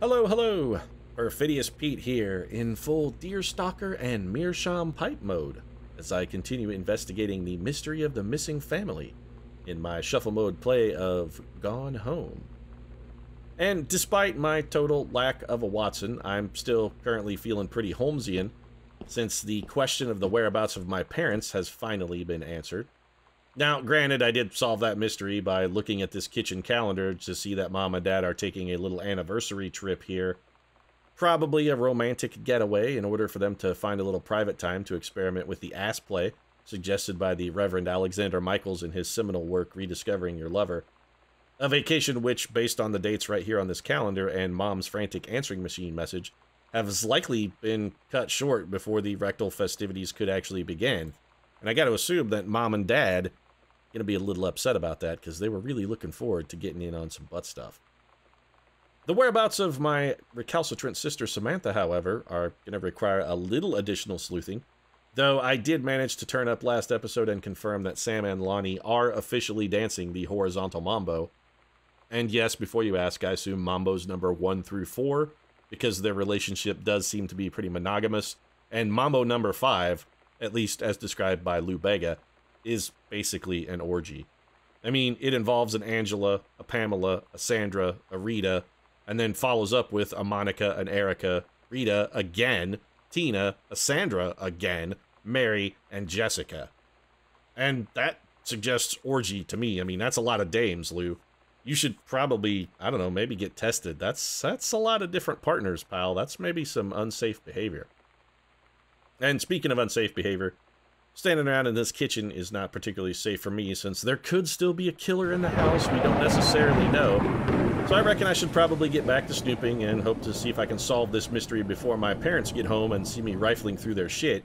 Hello, hello! Perfidious Pete here, in full Deerstalker and Meerschaum pipe mode, as I continue investigating the mystery of the missing family in my shuffle mode play of Gone Home. And despite my total lack of a Watson, I'm still currently feeling pretty Holmesian, since the question of the whereabouts of my parents has finally been answered. Now, granted, I did solve that mystery by looking at this kitchen calendar to see that Mom and Dad are taking a little anniversary trip here. Probably a romantic getaway in order for them to find a little private time to experiment with the ass play, suggested by the Reverend Alexander Michaels in his seminal work, Rediscovering Your Lover. A vacation which, based on the dates right here on this calendar and Mom's frantic answering machine message, has likely been cut short before the rectal festivities could actually begin. And I got to assume that Mom and Dad going to be a little upset about that because they were really looking forward to getting in on some butt stuff. The whereabouts of my recalcitrant sister Samantha, however, are going to require a little additional sleuthing, though I did manage to turn up last episode and confirm that Sam and Lonnie are officially dancing the horizontal mambo. And yes, before you ask, I assume mambo's number 1 through 4, because their relationship does seem to be pretty monogamous, and mambo number 5, at least as described by Lou Bega, is basically an orgy. I mean, it involves an Angela, a Pamela, a Sandra, a Rita, and then follows up with a Monica, an Erica, Rita again, Tina, a Sandra again, Mary, and Jessica. And that suggests orgy to me. I mean, that's a lot of dames, Lou. You should probably, I don't know, maybe get tested. That's a lot of different partners, pal. That's maybe some unsafe behavior. And speaking of unsafe behavior, standing around in this kitchen is not particularly safe for me, since there could still be a killer in the house we don't necessarily know. So I reckon I should probably get back to snooping and hope to see if I can solve this mystery before my parents get home and see me rifling through their shit.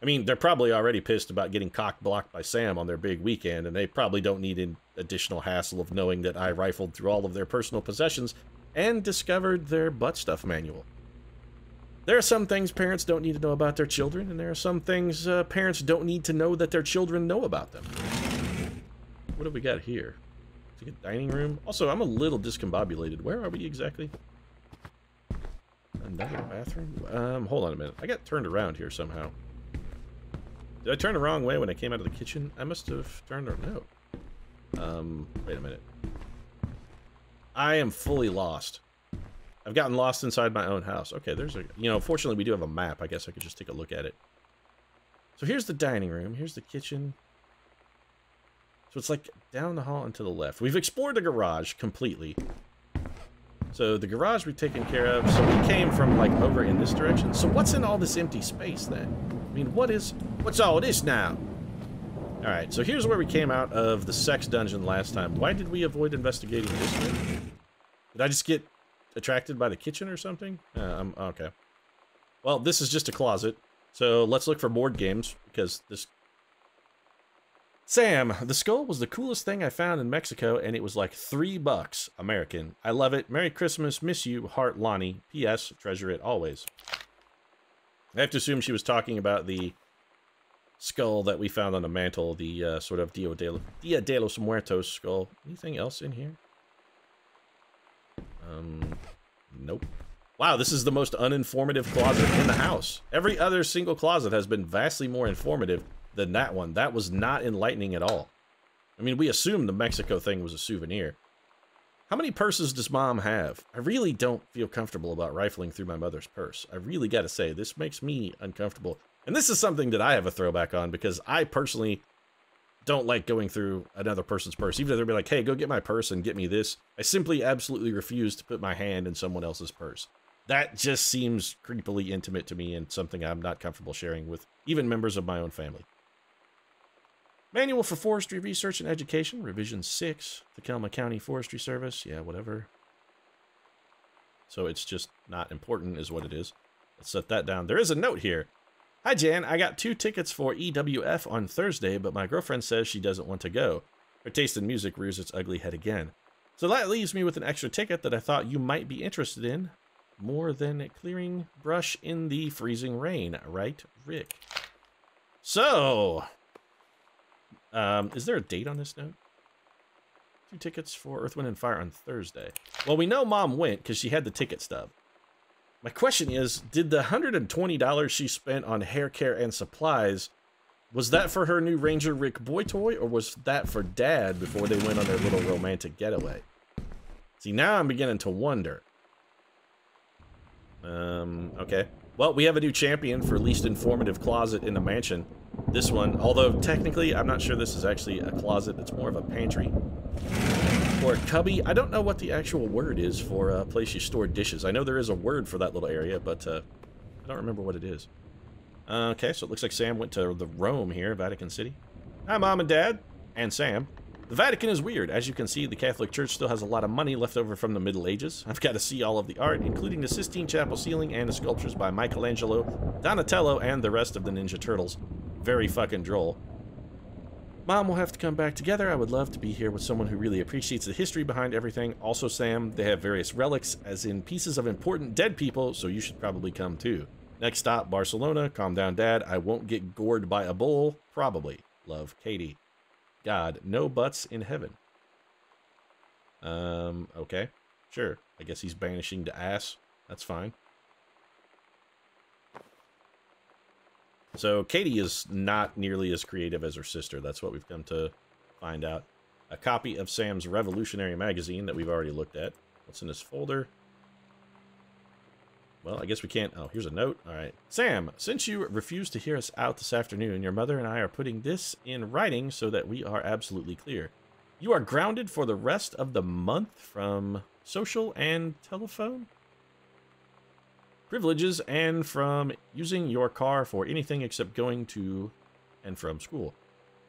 I mean, they're probably already pissed about getting cock-blocked by Sam on their big weekend, and they probably don't need an additional hassle of knowing that I rifled through all of their personal possessions and discovered their butt stuff manual. There are some things parents don't need to know about their children, and there are some things parents don't need to know that their children know about them. What have we got here? Is it a dining room? Also, I'm a little discombobulated. Where are we exactly? Another bathroom? Hold on a minute. I got turned around here somehow. Did I turn the wrong way when I came out of the kitchen? I must have turned around. No. Wait a minute. I am fully lost. I've gotten lost inside my own house. Okay, there's a... You know, fortunately we do have a map. I guess I could just take a look at it. So here's the dining room. Here's the kitchen. So it's like down the hall and to the left. We've explored the garage completely. So the garage we've taken care of. So we came from like over in this direction. So what's in all this empty space then? I mean, what's all this now? Alright, so here's where we came out of the sex dungeon last time. Why did we avoid investigating this one? Did I just get attracted by the kitchen or something? Okay. Well, this is just a closet, so let's look for board games, because this... Sam, the skull was the coolest thing I found in Mexico, and it was like $3 American. I love it. Merry Christmas. Miss you. Heart, Lonnie. P.S. Treasure it always. I have to assume she was talking about the skull that we found on the mantle, the sort of Dia de los Muertos skull. Anything else in here? Nope. Wow, this is the most uninformative closet in the house. Every other single closet has been vastly more informative than that one. That was not enlightening at all. I mean, we assumed the Mexico thing was a souvenir. How many purses does Mom have? I really don't feel comfortable about rifling through my mother's purse. I really gotta say, this makes me uncomfortable. And this is something that I have a throwback on, because I personally don't like going through another person's purse. Even if they'll be like, hey, go get my purse and get me this. I simply absolutely refuse to put my hand in someone else's purse. That just seems creepily intimate to me and something I'm not comfortable sharing with even members of my own family. Manual for Forestry Research and Education, Revision 6, Tacoma County Forestry Service. Yeah, whatever. So it's just not important is what it is. Let's set that down. There is a note here. Hi, Jan. I got 2 tickets for EWF on Thursday, but my girlfriend says she doesn't want to go. Her taste in music rears its ugly head again. So that leaves me with an extra ticket that I thought you might be interested in. More than clearing brush in the freezing rain, right, Rick? So, is there a date on this note? 2 tickets for Earth, Wind, and Fire on Thursday. Well, we know Mom went because she had the ticket stub. My question is, did the $120 she spent on hair care and supplies, was that for her new Ranger Rick boy toy, or was that for Dad before they went on their little romantic getaway? See, now I'm beginning to wonder. Okay. Well, we have a new champion for least informative closet in the mansion. This one, although technically I'm not sure this is actually a closet, it's more of a pantry. Or a cubby. I don't know what the actual word is for a place you store dishes. I know there is a word for that little area, but I don't remember what it is. Okay, so it looks like Sam went to the Rome here, Vatican City. Hi, Mom and Dad. And Sam. The Vatican is weird. As you can see, the Catholic Church still has a lot of money left over from the Middle Ages. I've got to see all of the art, including the Sistine Chapel ceiling and the sculptures by Michelangelo, Donatello, and the rest of the Ninja Turtles. Very fucking droll. Mom will have to come back together. I would love to be here with someone who really appreciates the history behind everything. Also, Sam, they have various relics, as in pieces of important dead people, so you should probably come too. Next stop, Barcelona. Calm down, Dad. I won't get gored by a bull. Probably. Love, Katie. God, no butts in heaven. Okay. Sure. I guess he's banishing the ass. That's fine. So, Katie is not nearly as creative as her sister. That's what we've come to find out. A copy of Sam's Revolutionary magazine that we've already looked at. What's in this folder? Well, I guess we can't... Oh, here's a note. All right. Sam, since you refused to hear us out this afternoon, your mother and I are putting this in writing so that we are absolutely clear. You are grounded for the rest of the month from social and telephone privileges and from using your car for anything except going to and from school.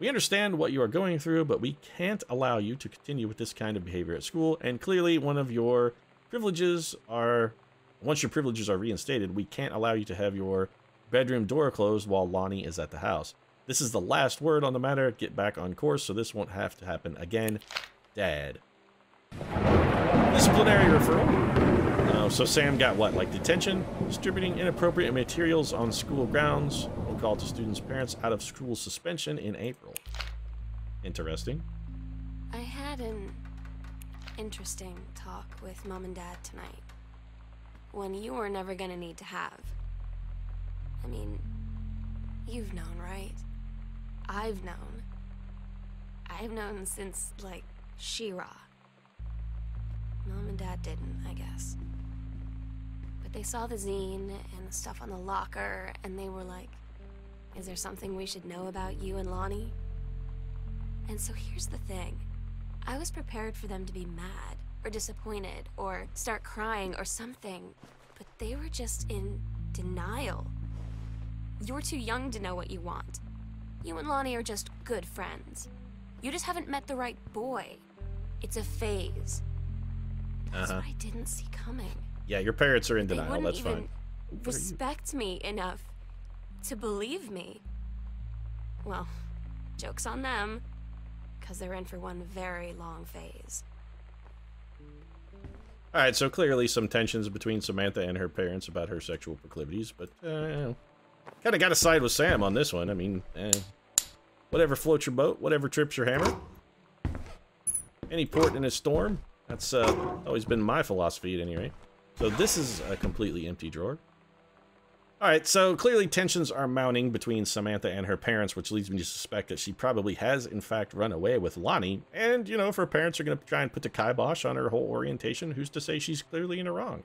We understand what you are going through, but we can't allow you to continue with this kind of behavior at school, and clearly one of your privileges are... Once your privileges are reinstated, we can't allow you to have your bedroom door closed while Lonnie is at the house. This is the last word on the matter. Get back on course so this won't have to happen again. Dad. Disciplinary referral. So Sam got what? Like detention? Distributing inappropriate materials on school grounds. We'll call to students' parents out of school suspension in April. Interesting. I had an interesting talk with Mom and Dad tonight. One you were never gonna need to have. I mean, you've known, right? I've known. I've known since, like, She-Ra. Mom and Dad didn't, I guess. But they saw the zine and the stuff on the locker, and they were like, is there something we should know about you and Lonnie? And so here's the thing. I was prepared for them to be mad, or disappointed, or start crying, or something. But they were just in denial. You're too young to know what you want. You and Lonnie are just good friends. You just haven't met the right boy. It's a phase. That's what I didn't see coming. Yeah, your parents are in denial, that's fine. They wouldn't even respect me enough to believe me. Well, joke's on them, because they're in for one very long phase. Alright, so clearly some tensions between Samantha and her parents about her sexual proclivities, but, kind of got to side with Sam on this one. I mean, whatever floats your boat, whatever trips your hammer. Any port in a storm. That's always been my philosophy at any rate. So this is a completely empty drawer. Alright, so clearly tensions are mounting between Samantha and her parents, which leads me to suspect that she probably has, in fact, run away with Lonnie. And, you know, if her parents are going to try and put the kibosh on her whole orientation, who's to say she's clearly in the wrong?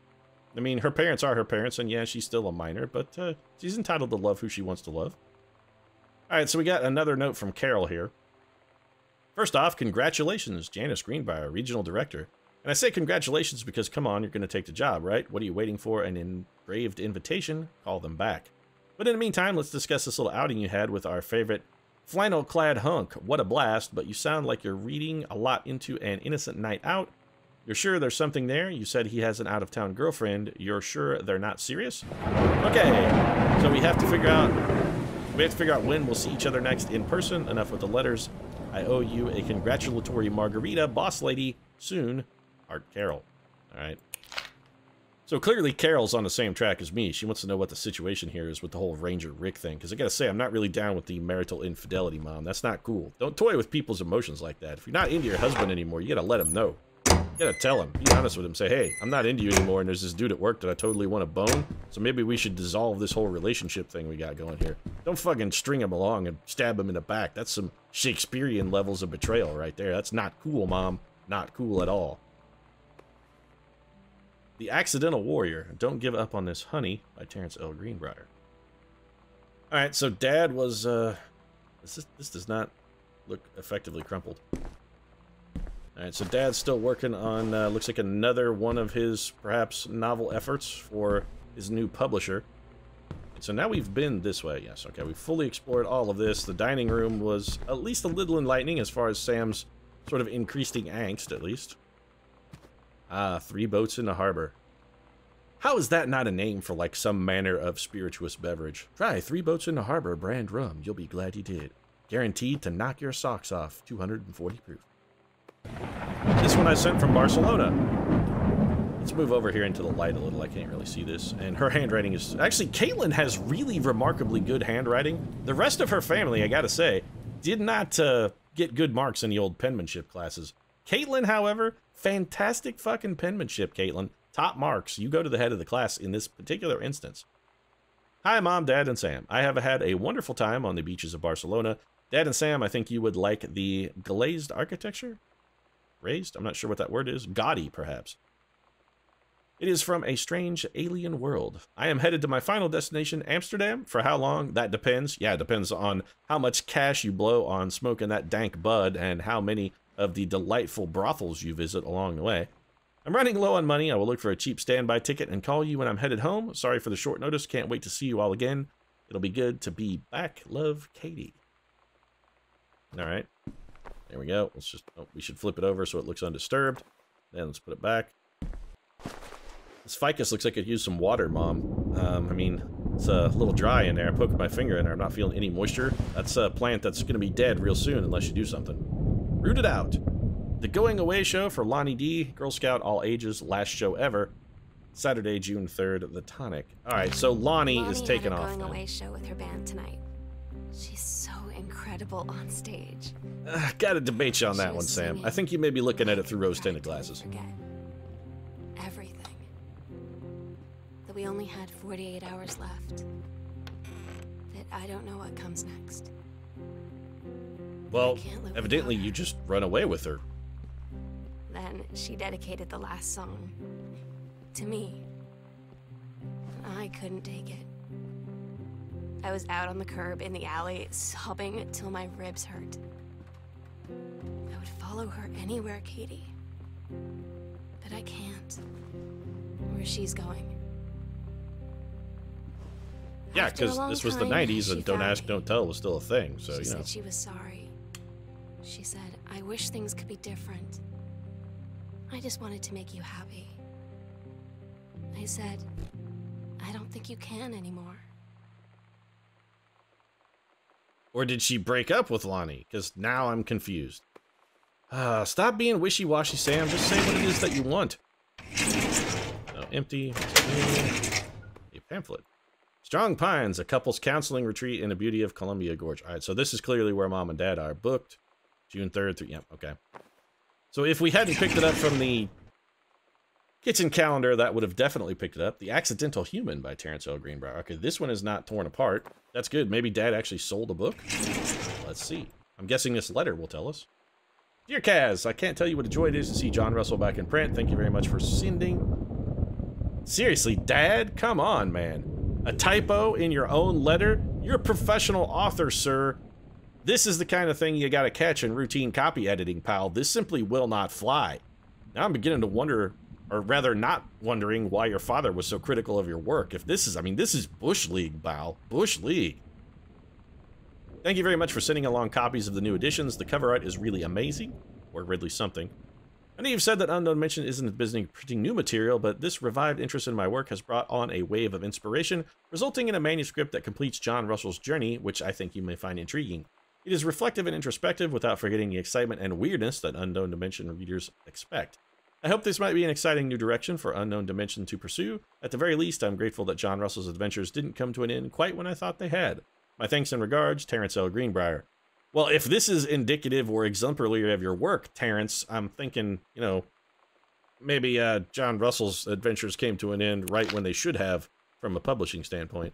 I mean, her parents are her parents, and yeah, she's still a minor, but she's entitled to love who she wants to love. Alright, so we got another note from Carol here. First off, congratulations, Janice Greenbriar, Regional Director. And I say congratulations because, come on, you're going to take the job, right? What are you waiting for? An engraved invitation? Call them back. But in the meantime, let's discuss this little outing you had with our favorite flannel-clad hunk. What a blast, but you sound like you're reading a lot into an innocent night out. You're sure there's something there? You said he has an out-of-town girlfriend. You're sure they're not serious? Okay, so we have to figure out when we'll see each other next in person. Enough with the letters. I owe you a congratulatory margarita, boss lady, soon. Art Carol. All right. So clearly Carol's on the same track as me. She wants to know what the situation here is with the whole Ranger Rick thing. Because I gotta say, I'm not really down with the marital infidelity, Mom. That's not cool. Don't toy with people's emotions like that. If you're not into your husband anymore, you gotta let him know. You gotta tell him. Be honest with him. Say, hey, I'm not into you anymore, and there's this dude at work that I totally want to bone. So maybe we should dissolve this whole relationship thing we got going here. Don't fucking string him along and stab him in the back. That's some Shakespearean levels of betrayal right there. That's not cool, Mom. Not cool at all. The Accidental Warrior. Don't Give Up on This Honey by Terrence L. Greenbriar. Alright, so Dad was, this does not look effectively crumpled. Alright, so Dad's still working on, looks like another one of his, perhaps, novel efforts for his new publisher. And so now we've been this way. Yes, okay, we've fully explored all of this. The dining room was at least a little enlightening as far as Sam's sort of increasing angst, at least. Ah, 3 boats in the harbor. How is that not a name for, like, some manner of spirituous beverage? Try 3 boats in the harbor brand rum. You'll be glad you did. Guaranteed to knock your socks off. 240 proof. This one I sent from Barcelona. Let's move over here into the light a little. I can't really see this. And her handwriting is... Actually, Kaitlin has really remarkably good handwriting. The rest of her family, I gotta say, did not get good marks in the old penmanship classes. Kaitlin, however... Fantastic fucking penmanship, Kaitlin. Top marks. You go to the head of the class in this particular instance. Hi, Mom, Dad, and Sam. I have had a wonderful time on the beaches of Barcelona. Dad and Sam, I think you would like the glazed architecture? Raised? I'm not sure what that word is. Gaudy, perhaps. It is from a strange alien world. I am headed to my final destination, Amsterdam. For how long? That depends. Yeah, it depends on how much cash you blow on smoking that dank bud and how many of the delightful brothels you visit along the way. I'm running low on money. I will look for a cheap standby ticket and call you when I'm headed home. Sorry for the short notice. Can't wait to see you all again. It'll be good to be back. Love, Katie. All right. There we go. Let's just... Oh, we should flip it over so it looks undisturbed. Then let's put it back. This ficus looks like it used some water, Mom. I mean, it's a little dry in there. I poked my finger in there. I'm not feeling any moisture. That's a plant that's going to be dead real soon unless you do something. Rooted Out. The Going Away Show for Lonnie D. Girl Scout All Ages. Last show ever. Saturday, June 3rd. The Tonic. Alright, so Lonnie is taking off. Going Away show with her band tonight. She's so incredible on stage. Gotta debate you on that one, Sam. I think you may be looking at it through rose-tinted glasses. Forget everything. That we only had 48 hours left. That I don't know what comes next. Well, evidently you just run away with her. Then she dedicated the last song to me. And I couldn't take it. I was out on the curb in the alley, sobbing till my ribs hurt. I would follow her anywhere, Katie. But I can't. Where she's going. Yeah, because this was the 90s and Don't Ask, Don't Tell was still a thing, so, you know. She said she was sorry. She said, I wish things could be different. I just wanted to make you happy. I said, I don't think you can anymore. Or did she break up with Lonnie? Because now I'm confused. Stop being wishy-washy, Sam. Just say what it is that you want. No, empty. A pamphlet. Strong Pines, a couple's counseling retreat in the beauty of Columbia Gorge. All right, so this is clearly where Mom and Dad are. Booked. June 3rd through... Yep, okay. So if we hadn't picked it up from the kitchen calendar, that would have definitely picked it up. The Accidental Human by Terrence L. Greenbriar. Okay, this one is not torn apart. That's good. Maybe Dad actually sold a book? Let's see. I'm guessing this letter will tell us. Dear Kaz, I can't tell you what a joy it is to see John Russell back in print. Thank you very much for sending. Seriously, Dad? Come on, man. A typo in your own letter? You're a professional author, sir. This is the kind of thing you gotta catch in routine copy editing, pal. This simply will not fly. Now I'm beginning to wonder, or rather not wondering, why your father was so critical of your work. If this is, I mean, this is Bush League, pal. Bush League. Thank you very much for sending along copies of the new editions. The cover art is really amazing. Or Ridley something. I know you've said that Unknown Mention isn't busy printing new material, but this revived interest in my work has brought on a wave of inspiration, resulting in a manuscript that completes John Russell's journey, which I think you may find intriguing. It is reflective and introspective without forgetting the excitement and weirdness that Unknown Dimension readers expect. I hope this might be an exciting new direction for Unknown Dimension to pursue. At the very least, I'm grateful that John Russell's adventures didn't come to an end quite when I thought they had. My thanks and regards, Terrence L. Greenbriar. Well, if this is indicative or exemplary of your work, Terrence, I'm thinking, you know, maybe John Russell's adventures came to an end right when they should have, from a publishing standpoint.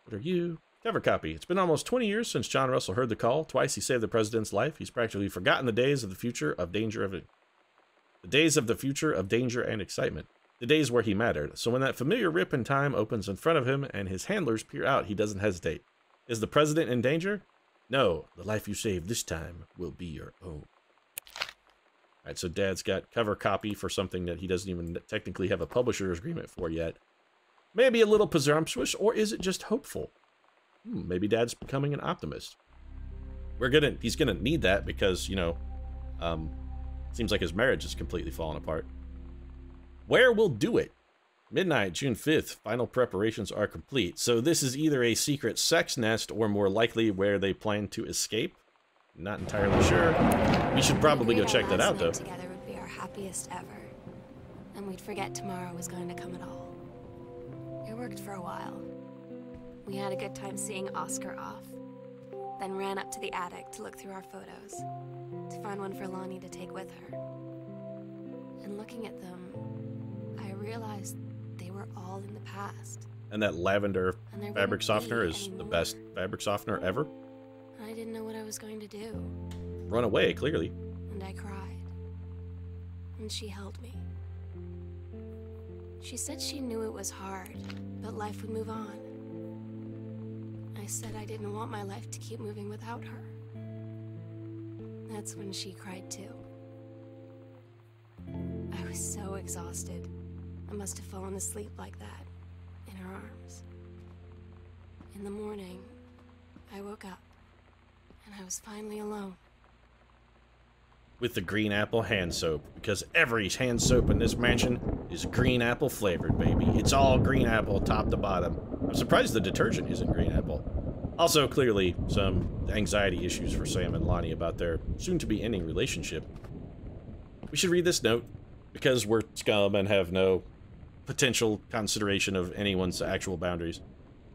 What are you? Cover copy. It's been almost 20 years since John Russell heard the call. Twice he saved the president's life. He's practically forgotten the days of the future of danger of it. The days of the future of danger and excitement. The days where he mattered. So when that familiar rip in time opens in front of him and his handlers peer out, he doesn't hesitate. Is the president in danger? No. The life you saved this time will be your own. Alright, so Dad's got cover copy for something that he doesn't even technically have a publisher's agreement for yet. Maybe a little presumptuous, or is it just hopeful? Maybe Dad's becoming an optimist. He's gonna need that because, you know, seems like his marriage is completely falling apart. Where will do it? Midnight, June 5th. Final preparations are complete. So this is either a secret sex nest or more likely where they plan to escape. Not entirely sure. We should probably go check that out, though. Together would be our happiest ever. And we'd forget tomorrow was going to come at all. It worked for a while. We had a good time seeing Oscar off. Then ran up to the attic to look through our photos. To find one for Lonnie to take with her. And looking at them, I realized they were all in the past. And that lavender fabric softener is the best fabric softener ever. I didn't know what I was going to do. Run away, clearly. And I cried. And she held me. She said she knew it was hard, but life would move on. I said I didn't want my life to keep moving without her. That's when she cried too. I was so exhausted. I must have fallen asleep like that, in her arms. In the morning, I woke up, and I was finally alone. With the green apple hand soap, because every hand soap in this mansion is green apple flavored, baby. It's all green apple top to bottom. I'm surprised the detergent isn't green apple. Also, clearly, some anxiety issues for Sam and Lonnie about their soon-to-be ending relationship. We should read this note, because we're scum and have no potential consideration of anyone's actual boundaries.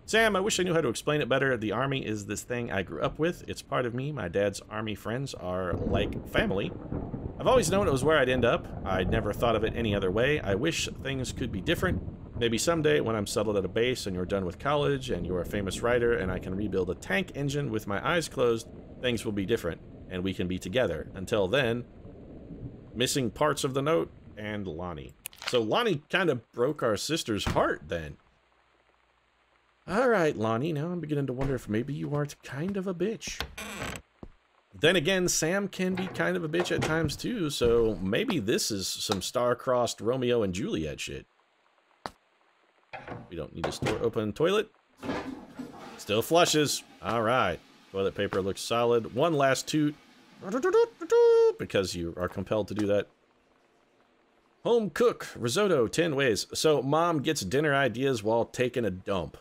Sam, I wish I knew how to explain it better. The Army is this thing I grew up with. It's part of me. My dad's Army friends are like family. I've always known it was where I'd end up. I'd never thought of it any other way. I wish things could be different. Maybe someday when I'm settled at a base and you're done with college and you're a famous writer and I can rebuild a tank engine with my eyes closed, things will be different and we can be together. Until then, missing parts of the note and Lonnie. So Lonnie kind of broke our sister's heart then. All right, Lonnie, now I'm beginning to wonder if maybe you aren't kind of a bitch. Then again, Sam can be kind of a bitch at times too, so maybe this is some star-crossed Romeo and Juliet shit. We don't need to store open toilet. Still flushes. All right. Toilet paper looks solid. One last toot. Because you are compelled to do that. Home cook. Risotto 10 ways. So mom gets dinner ideas while taking a dump.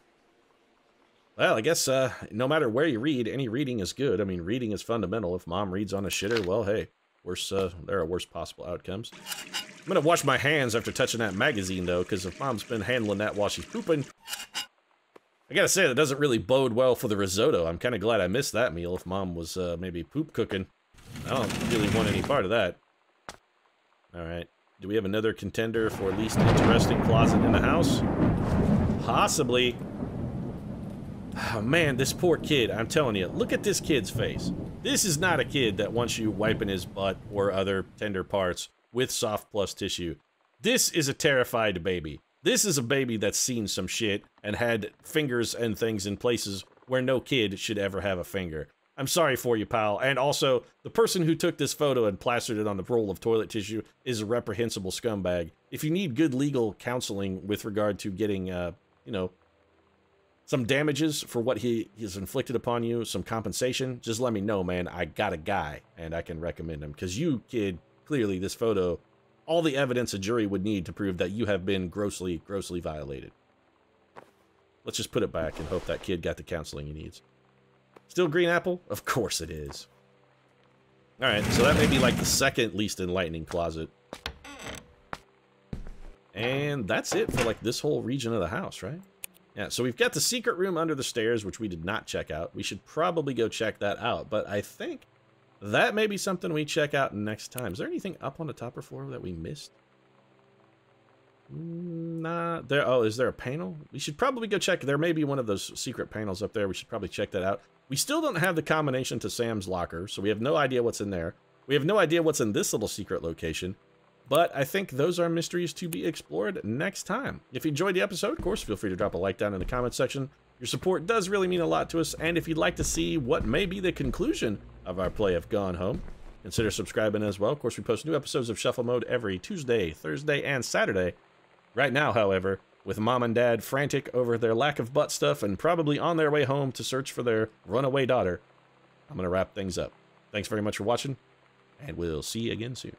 Well, I guess no matter where you read, any reading is good. I mean, reading is fundamental. If mom reads on a shitter, well, hey, there are worse possible outcomes. I'm gonna wash my hands after touching that magazine, though, because if mom's been handling that while she's pooping, I gotta say, that doesn't really bode well for the risotto. I'm kind of glad I missed that meal. If mom was maybe poop cooking, I don't really want any part of that. All right. Do we have another contender for least interesting closet in the house? Possibly. Oh, man, this poor kid, I'm telling you, look at this kid's face. This is not a kid that wants you wiping his butt or other tender parts with soft plus tissue. This is a terrified baby. This is a baby that's seen some shit and had fingers and things in places where no kid should ever have a finger. I'm sorry for you, pal. And also, the person who took this photo and plastered it on the roll of toilet tissue is a reprehensible scumbag. If you need good legal counseling with regard to getting, you know, some damages for what he has inflicted upon you, some compensation, just let me know, man. I got a guy, and I can recommend him. Because you, kid, clearly this photo, all the evidence a jury would need to prove that you have been grossly, grossly violated. Let's just put it back and hope that kid got the counseling he needs. Still green apple? Of course it is. Alright, so that may be like the second least enlightening closet. And that's it for, like, this whole region of the house, right? Yeah, so we've got the secret room under the stairs, which we did not check out. We should probably go check that out, but I think that may be something we check out next time. Is there anything up on the upper floor that we missed? Nah, there. Oh, is there a panel? We should probably go check. There may be one of those secret panels up there. We should probably check that out. We still don't have the combination to Sam's locker, so we have no idea what's in there. We have no idea what's in this little secret location, but I think those are mysteries to be explored next time. If you enjoyed the episode, of course, feel free to drop a like down in the comment section. Your support does really mean a lot to us, and if you'd like to see what may be the conclusion of our play of Gone Home, consider subscribing as well. Of course, we post new episodes of Shuffle Mode every Tuesday, Thursday, and Saturday. Right now, however, with Mom and Dad frantic over their lack of butt stuff and probably on their way home to search for their runaway daughter, I'm going to wrap things up. Thanks very much for watching, and we'll see you again soon.